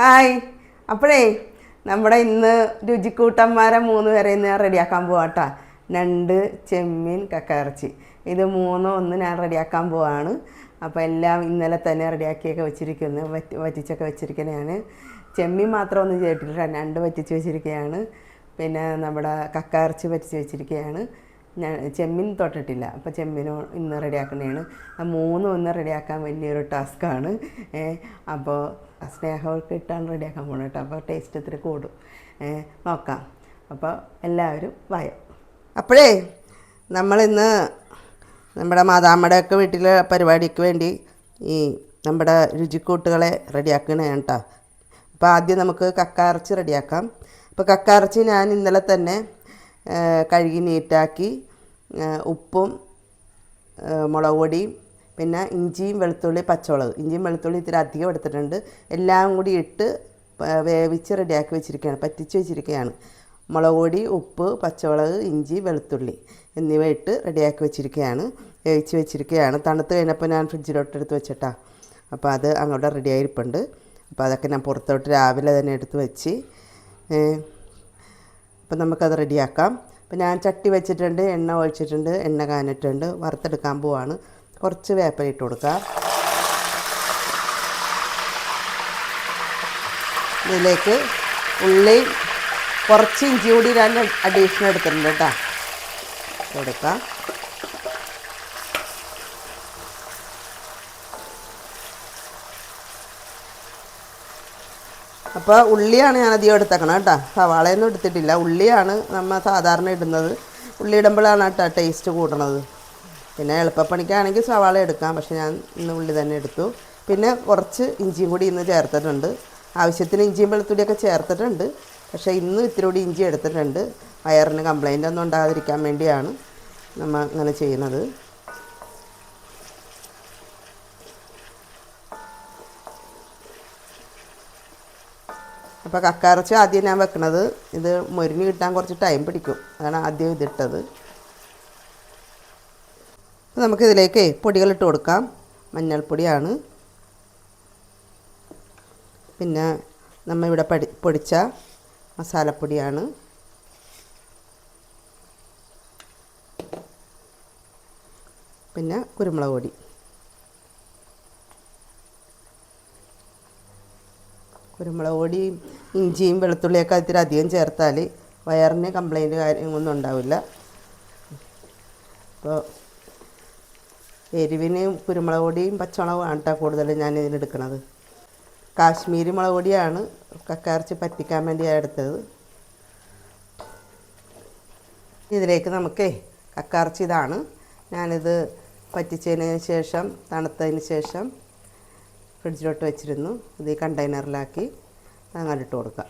Hi. അപ്പോഴേ നമ്മുടെ ഇന്ന് രുചിക്കൂട്ടന്മാരെ 3 പേരെ ഞാൻ റെഡിയാക്കാൻ പോവാട്ടാ. ഞണ്ട്, ചെമ്മീൻ, കക്കയിറച്ചി, ഇത് മൂന്നും ഒന്ന് ഞാൻ റെഡിയാക്കാൻ പോവാണ്. അപ്പോൾ എല്ലാം ഇന്നലെ തന്നെ റെഡിയാക്കിയൊക്കെ വെച്ചിരിക്കുന്നു, വറ്റിച്ചൊക്കെ വെച്ചിരിക്കുന്നത്. ഞാൻ ചെമ്മീൻ മാത്രം ഒന്നും ചെയ്തിട്ടില്ല, ഞണ്ട് വറ്റിച്ച് വെച്ചിരിക്കുകയാണ്. പിന്നെ നമ്മുടെ കക്കയിറച്ചി വറ്റിച്ച് വെച്ചിരിക്കുകയാണ്. ഞാൻ ചെമ്മീൻ തൊട്ടിട്ടില്ല, അപ്പോൾ ചെമ്മീനും ഇന്ന് റെഡിയാക്കുന്നതാണ്. മൂന്നും ഒന്ന് റെഡിയാക്കാൻ വലിയൊരു ടാസ്ക്കാണ്. അപ്പോൾ സ്നേഹമൊക്കെ ഇട്ടാണ് റെഡിയാക്കാൻ പോകണം കേട്ടോ. അപ്പോൾ ടേസ്റ്റ് ഇത്തിരി കൂടും. നോക്കാം. അപ്പോൾ എല്ലാവരും വായോ. അപ്പോഴേ നമ്മളിന്ന് നമ്മുടെ മാതാമ്മയുടെയൊക്കെ വീട്ടിലെ പരിപാടിക്ക് വേണ്ടി ഈ നമ്മുടെ രുചിക്കൂട്ടുകളെ റെഡിയാക്കണേ കേട്ടോ. അപ്പോൾ ആദ്യം നമുക്ക് കക്കയിറച്ചി റെഡിയാക്കാം. അപ്പോൾ കക്കയിറച്ചി ഞാൻ ഇന്നലെ തന്നെ കഴുകി നീറ്റാക്കി ഉപ്പും മുളക് പൊടിയും പിന്നെ ഇഞ്ചിയും വെളുത്തുള്ളി പച്ചമുളക്, ഇഞ്ചിയും വെളുത്തുള്ളി ഇത്തിരി അധികം എടുത്തിട്ടുണ്ട്. എല്ലാം കൂടി ഇട്ട് വേവിച്ച് റെഡിയാക്കി വെച്ചിരിക്കുകയാണ്, പറ്റിച്ച് വെച്ചിരിക്കുകയാണ്. മുളക് പൊടി, ഉപ്പ്, പച്ചമുളക്, ഇഞ്ചി, വെളുത്തുള്ളി എന്നിവ ഇട്ട് റെഡിയാക്കി വെച്ചിരിക്കുകയാണ്, വേവിച്ച് വെച്ചിരിക്കുകയാണ്. തണുത്ത് കഴിഞ്ഞപ്പോൾ ഞാൻ ഫ്രിഡ്ജിലോട്ട് എടുത്ത് വെച്ചിട്ടാ. അപ്പോൾ അത് അങ്ങോട്ട് റെഡിയായിരിപ്പുണ്ട്. അപ്പോൾ അതൊക്കെ ഞാൻ പുറത്തോട്ട് രാവിലെ തന്നെ എടുത്ത് വെച്ച് അപ്പം നമുക്കത് റെഡിയാക്കാം. അപ്പം ഞാൻ ചട്ടി വെച്ചിട്ടുണ്ട്, എണ്ണ ഒഴിച്ചിട്ടുണ്ട്, എണ്ണ കാനിട്ടുണ്ട്, വറുത്തെടുക്കാൻ പോവാണ്. കുറച്ച് വേപ്പില ഇട്ട് കൊടുക്കാം. ഇതിലേക്ക് ഉള്ളി, കുറച്ച് ഇഞ്ചി കൂടി ഞാൻ അഡീഷണൽ എടുത്തിട്ടുണ്ട് കേട്ടോ, കൊടുക്കാം. അപ്പോൾ ഉള്ളിയാണ് ഞാൻ അധികം എടുത്തേക്കണം കേട്ടോ, സവാളയൊന്നും എടുത്തിട്ടില്ല. ഉള്ളിയാണ് നമ്മൾ സാധാരണ ഇടുന്നത്. ഉള്ളി ഇടുമ്പോഴാണ് കേട്ടോ ടേസ്റ്റ് കൂടണത്. പിന്നെ എളുപ്പപ്പണിക്കാണെങ്കിൽ സവാള എടുക്കാം, പക്ഷെ ഞാൻ ഇന്ന് ഉള്ളി തന്നെ എടുത്തു. പിന്നെ കുറച്ച് ഇഞ്ചിയും കൂടി ഇന്ന് ചേർത്തിട്ടുണ്ട്. ആവശ്യത്തിന് ഇഞ്ചിയും വെളുത്തുള്ളിയൊക്കെ ചേർത്തിട്ടുണ്ട്, പക്ഷേ ഇന്ന് ഇത്തിരി കൂടി ഇഞ്ചി എടുത്തിട്ടുണ്ട്. വയറിന് കംപ്ലൈൻ്റ് ഒന്നും ഉണ്ടാകാതിരിക്കാൻ വേണ്ടിയാണ് നമ്മൾ അങ്ങനെ ചെയ്യുന്നത്. അപ്പോൾ കക്കയിറച്ചി ആദ്യം ഞാൻ വെക്കണത്, ഇത് മൊരിഞ്ഞ് കിട്ടാൻ കുറച്ച് ടൈം പിടിക്കും, അതാണ് ആദ്യം ഇതിട്ടത്. അപ്പോൾ നമുക്കിതിലേക്ക് പൊടികളിട്ട് കൊടുക്കാം. മഞ്ഞൾപ്പൊടിയാണ്, പിന്നെ നമ്മൾ ഇവിടെ പൊടിച്ച മസാലപ്പൊടിയാണ്, പിന്നെ കുരുമുളക് പൊടി, കുരുമുളക് പൊടിയും ഇഞ്ചിയും വെളുത്തുള്ളിയൊക്കെ ഇത്തിരി അധികം ചേർത്താൽ വയറിന് കംപ്ലൈൻറ്റ് കാര്യങ്ങളൊന്നും ഉണ്ടാവില്ല. അപ്പോൾ എരിവിന് കുരുമുളക് പൊടിയും പച്ചമുളകും കേട്ടോ കൂടുതൽ ഞാൻ ഇതിനെടുക്കുന്നത്. കാശ്മീരി മുളക് പൊടിയാണ് കക്കയിറച്ചി പറ്റിക്കാൻ വേണ്ടി എടുത്തത്. ഇതിലേക്ക് നമുക്ക് കക്കയിറച്ചി ഇതാണ്, ഞാനിത് പറ്റിച്ചതിന് ശേഷം തണുത്തതിന് ശേഷം ഫ്രിഡ്ജിലോട്ട് വെച്ചിരുന്നു. ഇത് ഈ കണ്ടെയ്നറിലാക്കി അങ്ങനെ ഇട്ട് കൊടുക്കാം.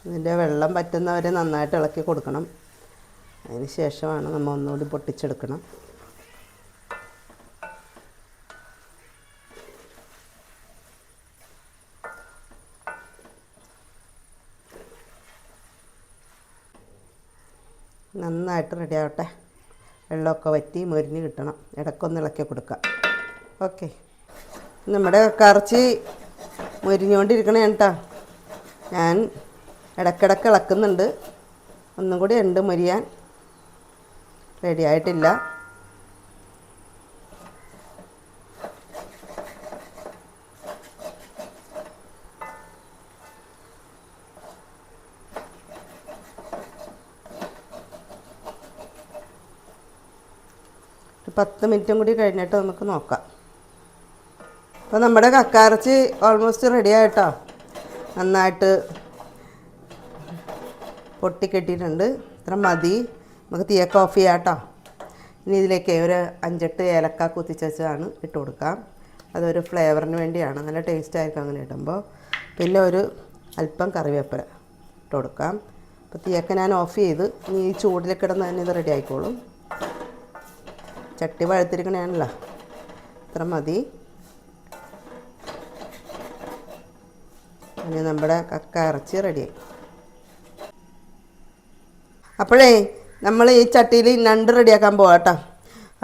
ഇതിൻ്റെ വെള്ളം പറ്റുന്നവരെ നന്നായിട്ട് ഇളക്കി കൊടുക്കണം. അതിന് ശേഷമാണ് നമ്മൾ ഒന്നുകൂടി പൊട്ടിച്ചെടുക്കണം. നന്നായിട്ട് റെഡി ആവട്ടെ, വെള്ളമൊക്കെ വറ്റി മൊരിഞ്ഞ് കിട്ടണം. ഇടയ്ക്കൊന്ന് ഇളക്കി കൊടുക്കാം. ഓക്കെ, നമ്മുടെ കക്കയിറച്ചി മൊരിഞ്ഞുകൊണ്ടിരിക്കണേ കേട്ടോ. ഞാൻ ഇടയ്ക്കിടയ്ക്ക് ഇളക്കുന്നുണ്ട്. ഒന്നും കൂടി ഉണ്ട് മൊരിയാൻ, റെഡി ആയിട്ടില്ല. ഒരു 10 മിനിറ്റും കൂടി കഴിഞ്ഞിട്ട് നമുക്ക് നോക്കാം. അപ്പോൾ നമ്മുടെ കക്കയിറച്ചി ഓൾമോസ്റ്റ് റെഡി ആയിട്ടോ, നന്നായിട്ട് പൊട്ടിക്കെട്ടിയിട്ടുണ്ട്. ഇത്ര മതി, നമുക്ക് തീയൊക്കെ ഓഫ് ചെയ്യാം കേട്ടോ. ഇനി ഇതിലേക്ക് ഒരു 5-8 ഏലക്ക കുത്തിച്ചതാണ് ഇട്ട് കൊടുക്കാം. അതൊരു ഫ്ലേവറിന് വേണ്ടിയാണ്, നല്ല ടേസ്റ്റ് ആയിരിക്കും അങ്ങനെ ഇടുമ്പോൾ. പിന്നെ ഒരു അല്പം കറിവേപ്പില ഇട്ട് കൊടുക്കാം. അപ്പോൾ തീയൊക്കെ ഞാൻ ഓഫ് ചെയ്ത് ഇനി ഈ ചൂടിലേക്ക് ഇടുന്ന തന്നെ ഇത് റെഡി ആയിക്കോളും. ചട്ടി പഴുത്തിരിക്കണേണല്ലോ, ഇത്ര മതി. ഇനി നമ്മുടെ കക്ക ഇറച്ചി റെഡിയായി. അപ്പോഴേ നമ്മൾ ഈ ചട്ടിയിൽ ഞണ്ട് റെഡിയാക്കാൻ പോകാം കേട്ടോ.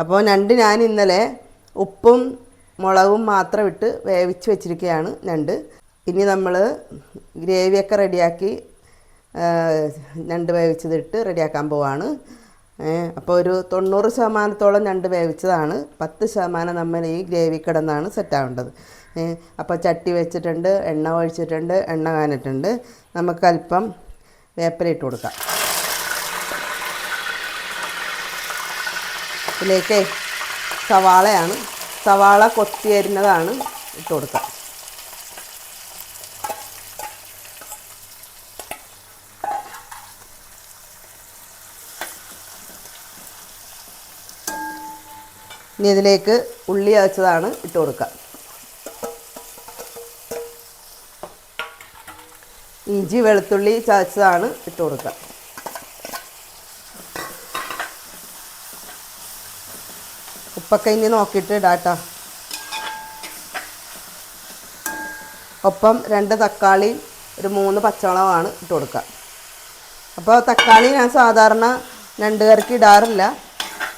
അപ്പോൾ ഞണ്ട് ഞാൻ ഇന്നലെ ഉപ്പും മുളകും മാത്രം ഇട്ട് വേവിച്ച് വെച്ചിരിക്കുകയാണ് ഞണ്ട്. ഇനി നമ്മൾ ഗ്രേവിയൊക്കെ റെഡിയാക്കി ഞണ്ട് വേവിച്ചതിട്ട് റെഡിയാക്കാൻ പോവാണ്. അപ്പോൾ ഒരു 90% ഞണ്ട് വേവിച്ചതാണ്. 10% നമ്മൾ ഈ ഗ്രേവി കിടന്നാണ് സെറ്റാവേണ്ടത്. അപ്പോൾ ചട്ടി വെച്ചിട്ടുണ്ട്, എണ്ണ ഒഴിച്ചിട്ടുണ്ട്, എണ്ണ കാനിട്ടുണ്ട്. നമുക്ക് അല്പം വേപ്പില ഇട്ട് കൊടുക്കാം. ഇതിലേക്ക് സവാളയാണ്, സവാള കൊത്തി അരിഞ്ഞതാണ് ഇട്ട് കൊടുക്കാം. ഇനി ഇതിലേക്ക് ഉള്ളി ചതച്ചതാണ് ഇട്ട് കൊടുക്കുക. ഇഞ്ചി വെളുത്തുള്ളി ചതച്ചതാണ് ഇട്ട് കൊടുക്കുക. ഉപ്പൊക്കെ ഇനി നോക്കിയിട്ട് ഇടാട്ടോ. ഒപ്പം 2 തക്കാളി, ഒരു 3 പച്ചമുളകാണ് ഇട്ട് കൊടുക്കുക. അപ്പോൾ തക്കാളി ഞാൻ സാധാരണ ഞണ്ട് കറിക്ക് ഇടാറില്ല.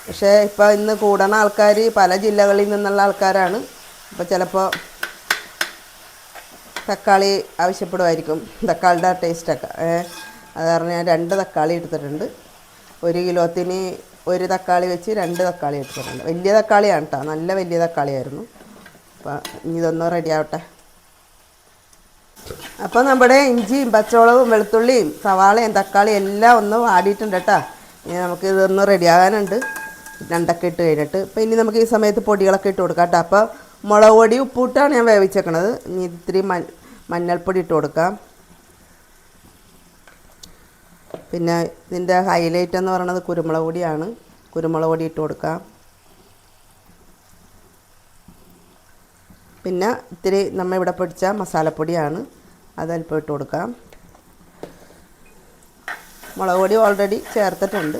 പക്ഷേ ഇപ്പോൾ ഇന്ന് കൂടുന്ന ആൾക്കാർ പല ജില്ലകളിൽ നിന്നുള്ള ആൾക്കാരാണ്. അപ്പോൾ ചിലപ്പോൾ തക്കാളി ആവശ്യപ്പെടുമായിരിക്കും, തക്കാളിയുടെ ടേസ്റ്റൊക്കെ. അത് കാരണം ഞാൻ 2 തക്കാളി എടുത്തിട്ടുണ്ട്. 1 കിലോത്തിന് 1 തക്കാളി വെച്ച് 2 തക്കാളി എടുത്തിട്ടുണ്ട്. വലിയ തക്കാളിയാണ് കേട്ടോ, നല്ല വലിയ തക്കാളിയായിരുന്നു. അപ്പോൾ ഇനി ഇതൊന്ന് റെഡി ആവട്ടെ. അപ്പോൾ നമ്മുടെ ഇഞ്ചിയും പച്ചമുളകും വെളുത്തുള്ളിയും സവാളയും തക്കാളിയും എല്ലാം ഒന്ന് വാടിയിട്ടുണ്ട് കേട്ടോ. ഇനി നമുക്ക് ഇതൊന്ന് റെഡിയാകാനുണ്ട്, ഞണ്ടൊക്കെ ഇട്ട് കഴിഞ്ഞിട്ട്. അപ്പോൾ ഇനി നമുക്ക് ഈ സമയത്ത് പൊടികളൊക്കെ ഇട്ട് കൊടുക്കാം കേട്ടോ. അപ്പോൾ മുളക് പൊടി ഉപ്പിട്ടാണ് ഞാൻ വേവിച്ചേക്കണത്. ഇനി ഇത്തിരി മഞ്ഞൾപ്പൊടി ഇട്ട് കൊടുക്കാം. പിന്നെ ഇതിൻ്റെ ഹൈലൈറ്റ് എന്ന് പറയുന്നത് കുരുമുളക് പൊടിയാണ്. കുരുമുളക് പൊടി ഇട്ട് കൊടുക്കാം. പിന്നെ ഇത്തിരി നമ്മൾ ഇവിടെ പൊടിച്ച മസാലപ്പൊടിയാണ്, അതല്പം ഇട്ട് കൊടുക്കാം. മുളക് പൊടി ഓൾറെഡി ചേർത്തിട്ടുണ്ട്.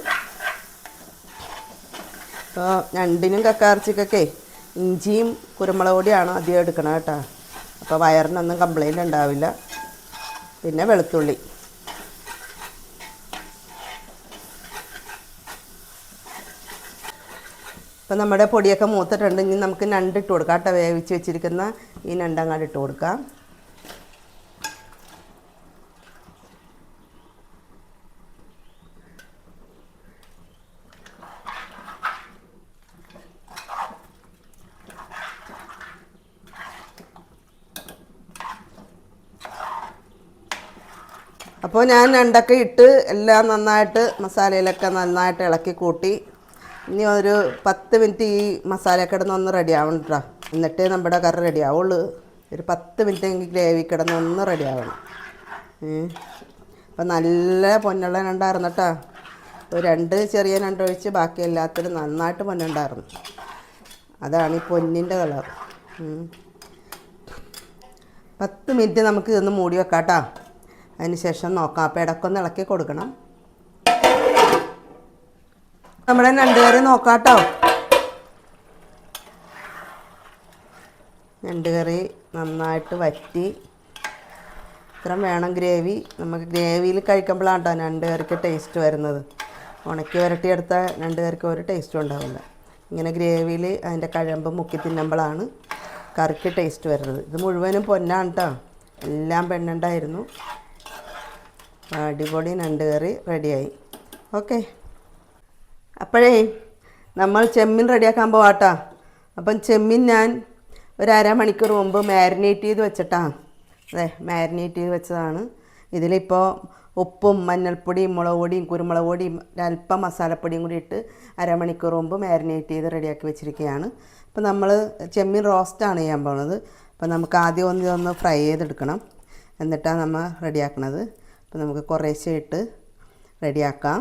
അപ്പോൾ ഞണ്ടിനും കക്കയിറച്ചിക്കൊക്കെ ഇഞ്ചിയും കുരുമുളക് പൊടിയാണ് അധികം എടുക്കണം കേട്ടോ. അപ്പോൾ വയറിനൊന്നും കംപ്ലൈൻറ്റ് ഉണ്ടാവില്ല. പിന്നെ വെളുത്തുള്ളി. അപ്പോൾ നമ്മുടെ പൊടിയൊക്കെ മൂത്തിട്ടുണ്ട്. ഇനി നമുക്ക് ഞണ്ട് ഇട്ട് കൊടുക്കാം കേട്ടോ. വേവിച്ച് വെച്ചിരിക്കുന്ന ഈ ഞണ്ടങ്ങാട് ഇട്ട് കൊടുക്കാം. അപ്പോൾ ഞാൻ ഞണ്ടൊക്കെ ഇട്ട് എല്ലാം നന്നായിട്ട് മസാലയിലൊക്കെ നന്നായിട്ട് ഇളക്കി കൂട്ടി. ഇനി ഒരു 10 മിനിറ്റ് ഈ മസാല കിടന്നൊന്ന് റെഡി ആവണം കേട്ടോ. എന്നിട്ടേ നമ്മുടെ കറി റെഡി ആവുള്ളൂ. ഒരു 10 മിനിറ്റ് എങ്കിൽ ഗ്രേവി കിടന്നൊന്ന് റെഡി ആവണം. അപ്പോൾ നല്ല പൊന്നുള്ള ഞണ്ടായിരുന്നു കേട്ടോ. 2 ചെറിയ ഞണ്ടൊഴിച്ച് ബാക്കി എല്ലാത്തിലും നന്നായിട്ട് പൊന്നുണ്ടായിരുന്നു. അതാണ് ഈ പൊന്നിൻ്റെ കളർ. 10 മിനിറ്റ് നമുക്ക് ഇതൊന്ന് മൂടി വെക്കാം കേട്ടോ. അതിന് ശേഷം നോക്കാം. അപ്പോൾ ഇടയ്ക്കൊന്ന് ഇളക്കി കൊടുക്കണം. നമ്മുടെ ഞണ്ട് കറി നോക്കാം കേട്ടോ. ഞണ്ട് കറി നന്നായിട്ട് വറ്റി ഇത്ര വേണം ഗ്രേവി. നമുക്ക് ഗ്രേവിയിൽ കഴിക്കുമ്പോഴാണ് കേട്ടോ ഞണ്ട് കറിക്ക് ടേസ്റ്റ് വരുന്നത്. ഉണക്കി വരട്ടിയെടുത്ത ഞണ്ട് കറിക്ക് ഒരു ടേസ്റ്റും ഉണ്ടാവില്ല. ഇങ്ങനെ ഗ്രേവിയിൽ അതിൻ്റെ കഴമ്പ് മുക്കി തിന്നുമ്പോഴാണ് കറിക്ക് ടേസ്റ്റ് വരുന്നത്. ഇത് മുഴുവനും പൊന്നാണ് കേട്ടോ, എല്ലാം പെണ്ണുണ്ടായിരുന്നു. അടിപൊളി ഞണ്ട് കറി റെഡിയായി. ഓക്കെ, അപ്പോഴേ നമ്മൾ ചെമ്മീൻ റെഡിയാക്കാൻ പോവാട്ടോ. അപ്പം ചെമ്മീൻ ഞാൻ ഒരു അരമണിക്കൂർ മുമ്പ് മാരിനേറ്റ് ചെയ്ത് വെച്ചിട്ടാണ്. അതെ, മാരിനേറ്റ് ചെയ്ത് വെച്ചതാണ്. ഇതിലിപ്പോൾ ഉപ്പും മഞ്ഞൾപ്പൊടിയും മുളക് പൊടിയും കുരുമുളക് പൊടിയും അല്പം മസാലപ്പൊടിയും കൂടി ഇട്ട് അരമണിക്കൂർ മുമ്പ് മാരിനേറ്റ് ചെയ്ത് റെഡിയാക്കി വെച്ചിരിക്കുകയാണ്. അപ്പോൾ നമ്മൾ ചെമ്മീൻ റോസ്റ്റാണ് ചെയ്യാൻ പോകുന്നത്. അപ്പോൾ നമുക്ക് ആദ്യം ഇതൊന്ന് ഫ്രൈ ചെയ്തെടുക്കണം, എന്നിട്ടാണ് നമ്മൾ റെഡിയാക്കണത്. അപ്പോൾ നമുക്ക് കുറേശ്ശെ ഇട്ട് റെഡിയാക്കാം.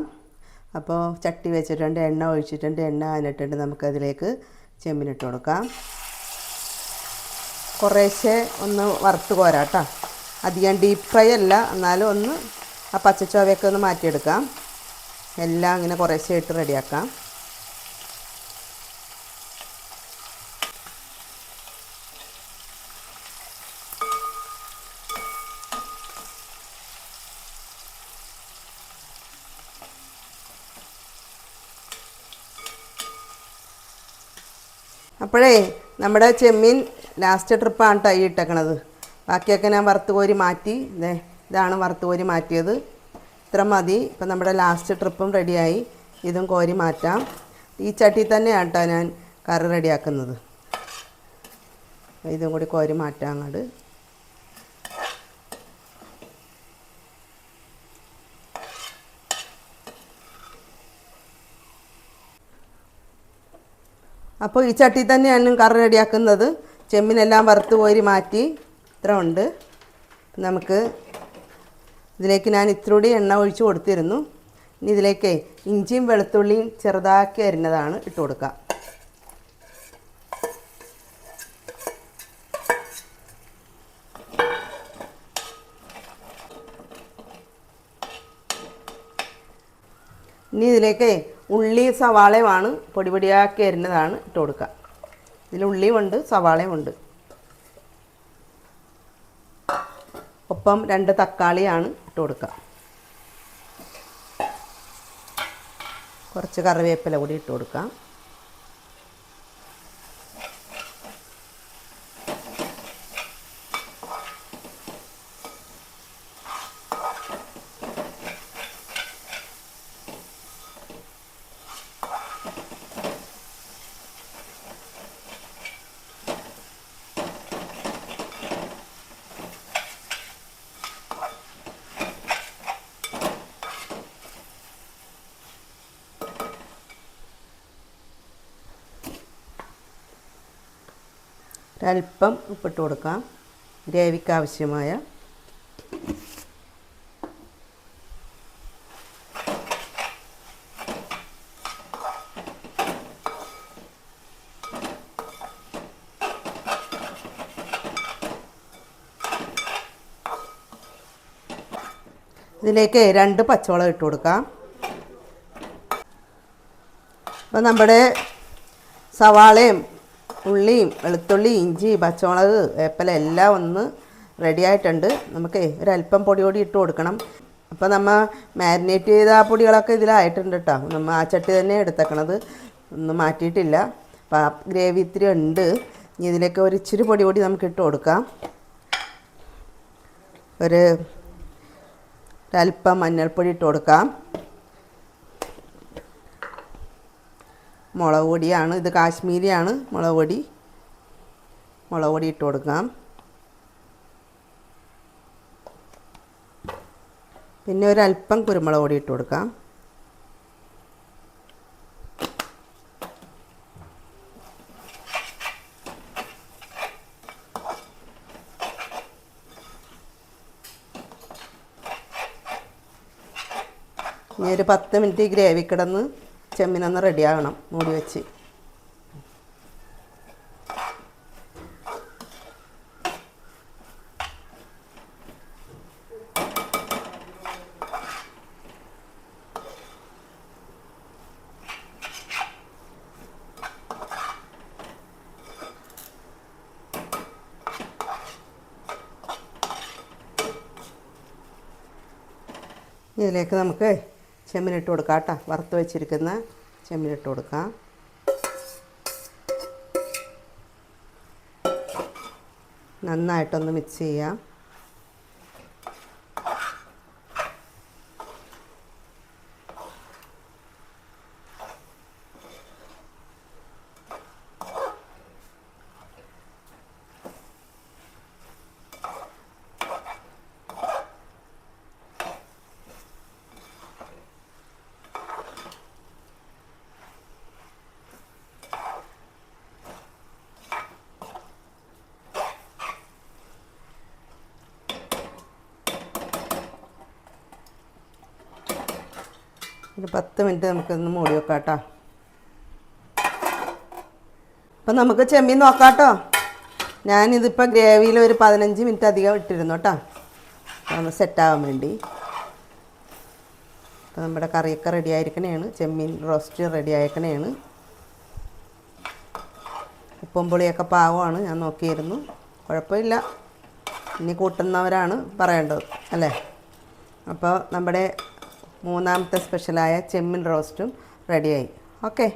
അപ്പോൾ ചട്ടി വെച്ചിട്ടുണ്ട്, എണ്ണ ഒഴിച്ചിട്ടുണ്ട്, എണ്ണ കാനിട്ടുണ്ട്. നമുക്കതിലേക്ക് ചെമ്മീനിട്ട് കൊടുക്കാം. കുറേശ്ശെ ഒന്ന് വറുത്ത് കോരാം കേട്ടോ. അധികം ഡീപ്പ് ഫ്രൈ അല്ല, എന്നാലും ഒന്ന് ആ പച്ചച്ചോവയൊക്കെ ഒന്ന് മാറ്റിയെടുക്കാം. എല്ലാം ഇങ്ങനെ കുറേശ്ശെ ഇട്ട് റെഡിയാക്കാം. അപ്പോഴേ നമ്മുടെ ചെമ്മീൻ ലാസ്റ്റ് ട്രിപ്പാണ് കേട്ടോ ഈ ഇട്ടേക്കണത്. ബാക്കിയൊക്കെ ഞാൻ വറുത്ത് കോരി മാറ്റി. ഇതാണ് വറുത്ത് കോരി മാറ്റിയത്. ഇത്ര മതി. ഇപ്പം നമ്മുടെ ലാസ്റ്റ് ട്രിപ്പും റെഡിയായി. ഇതും കോരി മാറ്റാം. ഈ ചട്ടി തന്നെയാണ് കേട്ടോ ഞാൻ കറി റെഡിയാക്കുന്നത്. ഇതും കൂടി കോരി മാറ്റാം അങ്ങോട്ട്. അപ്പോൾ ഈ ചട്ടി തന്നെയാണ് കറി റെഡിയാക്കുന്നത്. ചെമ്മീനെല്ലാം വറുത്ത് കോരി മാറ്റി. ഇത്ര ഉണ്ട്. നമുക്ക് ഇതിലേക്ക് ഞാൻ ഇത്തിരി എണ്ണ ഒഴിച്ച് കൊടുത്തിരുന്നു. ഇനി ഇതിലേക്ക് ഇഞ്ചിയും വെളുത്തുള്ളിയും ചെറുതാക്കി അരിഞ്ഞതാണ് ഇട്ട് കൊടുക്കുക. ഇനി ഇതിലേക്ക് ഉള്ളി സവാളയുമാണ് പൊടി പൊടിയാക്കി അരിഞ്ഞതാണ് ഇട്ട് കൊടുക്കുക. ഇതിൽ ഉള്ളിയുമുണ്ട് സവാളയുമുണ്ട്. ഒപ്പം 2 തക്കാളിയാണ് ഇട്ട് കൊടുക്കുക. കുറച്ച് കറിവേപ്പില കൂടി ഇട്ട് കൊടുക്കാം. ഒരല്പം ഉപ്പിട്ട് കൊടുക്കാം ഗ്രേവിക്ക് ആവശ്യമായ. ഇതിലേക്ക് 2 പച്ചമുളക് ഇട്ട് കൊടുക്കാം. അപ്പോൾ നമ്മുടെ സവാളയും ഉള്ളിയും വെളുത്തുള്ളി ഇഞ്ചി പച്ചമുളക് വേപ്പില എല്ലാം ഒന്ന് റെഡി ആയിട്ടുണ്ട്. നമുക്ക് ഒരല്പം പൊടി ഇട്ട് കൊടുക്കണം. അപ്പോൾ നമ്മൾ മാരിനേറ്റ് ചെയ്ത ആ പൊടികളൊക്കെ ഇതിലായിട്ടുണ്ട് കേട്ടോ. നമ്മൾ ആ ചട്ടി തന്നെ എടുത്തേക്കണത്, ഒന്നും മാറ്റിയിട്ടില്ല. അപ്പോൾ ആ ഗ്രേവി ഇത്തിരി ഉണ്ട്. ഇനി ഇതിലേക്ക് ഒരു ഇച്ചിരി പൊടി നമുക്ക് ഇട്ട് കൊടുക്കാം. ഒരല്പം മഞ്ഞൾപ്പൊടി ഇട്ട് കൊടുക്കാം. മുളക് പൊടിയാണ്, ഇത് കാശ്മീരിയാണ് മുളക് പൊടി ഇട്ട് കൊടുക്കാം. പിന്നെ ഒരല്പം കുരുമുളക് പൊടി ഇട്ട് കൊടുക്കാം. ഇനി ഒരു 10 മിനിറ്റ് ഗ്രേവി കിടന്ന് ചെമ്മീനൊന്ന് റെഡിയാകണം മൂടി വെച്ച്. ഇതിലേക്ക് നമുക്ക് ചെമ്മീനിട്ട് കൊടുക്കാം കേട്ടോ. വറുത്ത് വെച്ചിരിക്കുന്ന ചെമ്മീനിട്ട് കൊടുക്കാം. നന്നായിട്ടൊന്ന് മിക്സ് ചെയ്യാം. ഒരു 10 മിനിറ്റ് നമുക്കൊന്ന് മൂടി വെക്കാം കേട്ടോ. അപ്പം നമുക്ക് ചെമ്മീൻ നോക്കാം കേട്ടോ. ഞാനിതിപ്പോൾ ഗ്രേവിയിൽ ഒരു 15 മിനിറ്റ് അധികം ഇട്ടിരുന്നു കേട്ടോ, ഒന്ന് സെറ്റാകാൻ വേണ്ടി. അപ്പോൾ നമ്മുടെ കറിയൊക്കെ റെഡി ആയിരിക്കണേണ്. ചെമ്മീൻ റോസ്റ്റ് റെഡി ആയിരിക്കണേണ്. ഉപ്പും പുളിയൊക്കെ പാകമാണ്, ഞാൻ നോക്കിയിരുന്നു. കുഴപ്പമില്ല. ഇനി കൂട്ടുന്നവരാണ് പറയേണ്ടത് അല്ലേ. അപ്പോൾ നമ്മുടെ 3ാമത്തെ സ്പെഷ്യലായ ചെമ്മീൻ റോസ്റ്റും റെഡിയായി. ഓക്കെ.